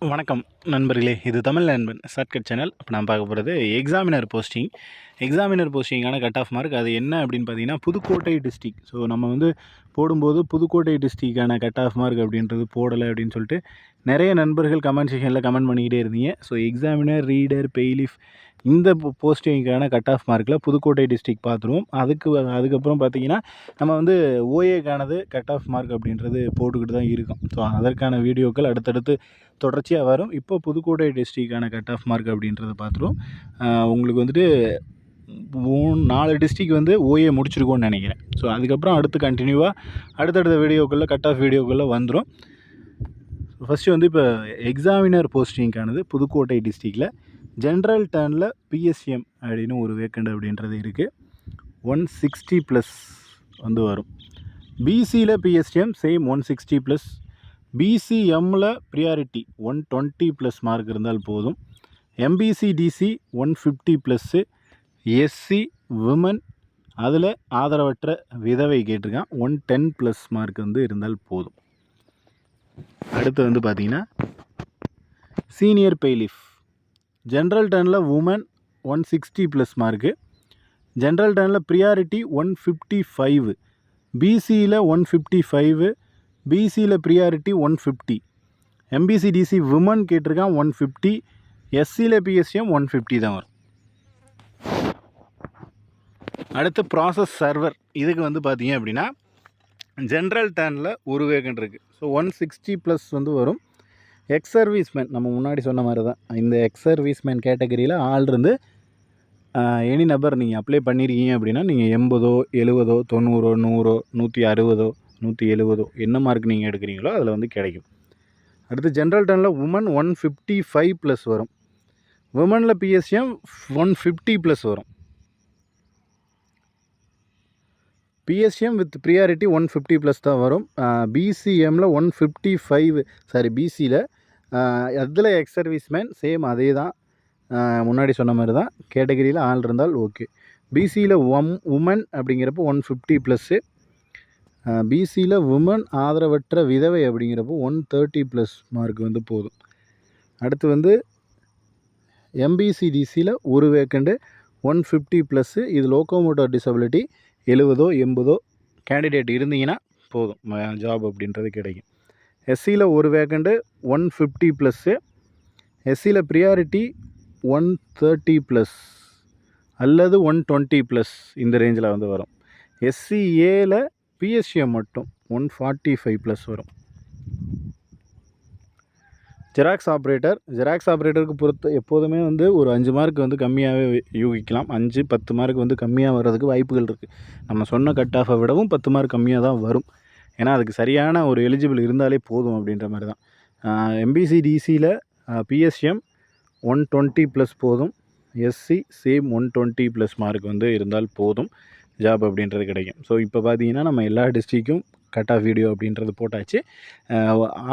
வணக்கம் நண்பர்களே, இது தமிழ் நண்பன் ஷார்ட்கட் சேனல். இப்போ நான் பார்க்க போகிறது எக்ஸாமினர் போஸ்டிங்கான கட் ஆஃப் மார்க். அது என்ன அப்படின்னு பார்த்தீங்கன்னா, புதுக்கோட்டை டிஸ்ட்ரிக். ஸோ நம்ம வந்து போடும்போது புதுக்கோட்டை டிஸ்ட்ரிக்டான கட் ஆஃப் மார்க் அப்படின்றது போடலை அப்படின்னு சொல்லிட்டு நிறைய நண்பர்கள் கமெண்ட் செக்ஷனில் கமெண்ட் பண்ணிக்கிட்டே இருந்தீங்க. ஸோ எக்ஸாமினர், ரீடர், பெய்லிஃப் இந்த போஸ்டிங்கான கட் ஆஃப் மார்க்கில் புதுக்கோட்டை டிஸ்ட்ரிக் பார்த்துருவோம். அதுக்கப்புறம் பார்த்தீங்கன்னா, நம்ம வந்து ஓஏக்கானது கட் ஆஃப் மார்க் அப்படின்றது போட்டுக்கிட்டு தான் இருக்கோம். ஸோ அதற்கான வீடியோக்கள் அடுத்தடுத்து தொடர்ச்சியாக வரும். இப்போ புதுக்கோட்டை டிஸ்ட்ரிக்டான கட் ஆஃப் மார்க் அப்படின்றத பார்த்துருவோம். உங்களுக்கு வந்துட்டு 4 டிஸ்ட்ரிக் வந்து ஓஏ முடிச்சிருக்கோன்னு நினைக்கிறேன். ஸோ அதுக்கப்புறம் அடுத்து கண்டினியூவாக அடுத்தடுத்த வீடியோக்களில் கட் ஆஃப் வீடியோக்களில் வந்துடும். ஃபஸ்ட்டு வந்து இப்போ எக்ஸாமினர் போஸ்டிங்கானது புதுக்கோட்டை டிஸ்ட்ரிக்டில் ஜென்ரல் டர்னில் பிஎஸ்எம் அப்படின்னு ஒரு வேக்கண்ட் அப்படின்றது இருக்குது. 160+ வந்து வரும். பிசியில் பிஎஸ்எம் சேம் 160+. பிசிஎம்மில் ப்ரியாரிட்டி 120+ மார்க் இருந்தால் போதும். MBC DC 150+. எஸ்சி விமன் அதில் ஆதரவற்ற விதவை கேட்டிருக்கான் 110+ மார்க் வந்து இருந்தால் போதும். அடுத்து வந்து பார்த்திங்கன்னா சீனியர் பெய்லிஃப் ஜென்ரல் டர்னில் உமன் 160+ மார்க்கு. ஜென்ரல் டர்னில் ப்ரியாரிட்டி 155. பிசியில் 155. பிசியில் ப்ரியாரிட்டி 150. எம்பிசி டிசி விமன் கேட்டிருக்கான் 150. எஸ்சியில் பிஎஸ்சிஎம் 150 தான் வரும். அடுத்து ப்ராசஸ் சர்வர். இதுக்கு வந்து பார்த்தீங்க அப்படின்னா ஜென்ரல் டர்னில் ஒரு வேகண்ட் இருக்குது. ஸோ 160+ வந்து வரும். எக்ஸ் சர்வீஸ்மேன் நம்ம முன்னாடி சொன்ன மாதிரி தான். இந்த எக்ஸ் சர்வீஸ்மேன் கேட்டகரியில் ஆள் இருந்து எனி நபர் நீங்கள் அப்ளை பண்ணியிருக்கீங்க அப்படின்னா நீங்கள் 80, 70, 90, 100, 160, 170 என்ன மார்க் நீங்கள் எடுக்கிறீங்களோ அதில் வந்து கிடைக்கும். அடுத்து ஜென்ரல் டர்னில் உமன் 155+ வரும். உமனில் பிஎஸ்எம் 150+ வரும். பிஎஸ்எம் வித் ப்ரியாரிட்டி 150+ தான் வரும். பிசிஎம்மில் 155 பிசியில் அதில் எக்ஸ் சர்வீஸ்மேன் சேம் அதே தான், முன்னாடி சொன்ன மாதிரி தான். கேட்டகரியில் ஆள் இருந்தால் ஓகே. பிசியில் உமன் அப்படிங்கிறப்போ 150+. பிசியில் உமன் ஆதரவற்ற விதவை அப்படிங்கிறப்போ 130+ மார்க் வந்து போதும். அடுத்து வந்து எம்பிசிடிசியில் ஒரு வேக்கண்டு 150+. இது லோக்கோமோட்டர் டிசபிலிட்டி 70, 80 கேண்டிடேட் இருந்தீங்கன்னா போதும், ஜாப் அப்படின்றது கிடைக்கும். எஸ்சியில் ஒரு வேக்கண்டு 150+. எஸ்சியில் ப்ரியாரிட்டி 130+ அல்லது 120+ இந்த ரேஞ்சில் வந்து வரும். எஸ்சிஏல பிஎஸ்சிஎம் மட்டும் 145+ வரும். ஜெராக்ஸ் ஆப்ரேட்டருக்கு பொறுத்த எப்போதுமே வந்து ஒரு 5 மார்க் வந்து கம்மியாகவே யூகிக்கலாம். 5, 10 மார்க் வந்து கம்மியாக வர்றதுக்கு வாய்ப்புகள் இருக்குது. நம்ம சொன்ன கட் ஆஃபை விடவும் 10 மார்க் கம்மியாக தான் வரும். ஏன்னா அதுக்கு சரியான ஒரு எலிஜிபிள் இருந்தாலே போதும் அப்படின்ற மாதிரி தான். எம்பிசி டிசியில் பிஎஸ்எம் 120+ போதும். எஸ்சி சேம் 120+ மார்க் வந்து இருந்தால் போதும், ஜாப் அப்படின்றது கிடைக்கும். ஸோ இப்போ பார்த்தீங்கன்னா நம்ம எல்லா டிஸ்ட்ரிக்கும் கட் ஆஃப் வீடியோ அப்படின்றது போட்டாச்சு.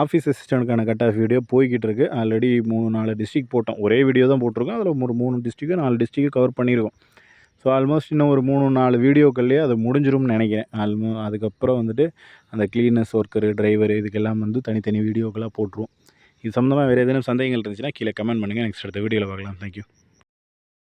ஆஃபீஸ் அசிஸ்டண்ட்டுக்கான கட் ஆஃப் வீடியோ போய்கிட்டு இருக்குது. ஆல்ரெடி 3-4 டிஸ்ட்ரிக் போட்டோம். ஒரே வீடியோ தான் போட்டிருக்கோம். அதில் ஒரு 3 டிஸ்ட்ரிக்கு 4 டிஸ்ட்ரிக்கு கவர் பண்ணியிருக்கோம். ஸோ ஆல்மோஸ்ட் இன்னும் ஒரு 3-4 வீடியோக்கள்லேயே அது முடிஞ்சிரும்னு நினைக்கிறேன். அதுக்கப்புறம் வந்துட்டு அந்த கிளீனர்ஸ் ஒர்க்கரு, டிரைவர் இதுக்கெல்லாம் வந்து தனித்தனி வீடியோக்களாக போட்டுருவோம். இது சம்மந்தமாக வேறு ஏதேனும் சந்தேகங்கள் இருந்துச்சுன்னா கீழே கமெண்ட் பண்ணுங்கள். நெக்ஸ்ட் அடுத்த வீடியோவில் பார்க்கலாம். தேங்க்யூ.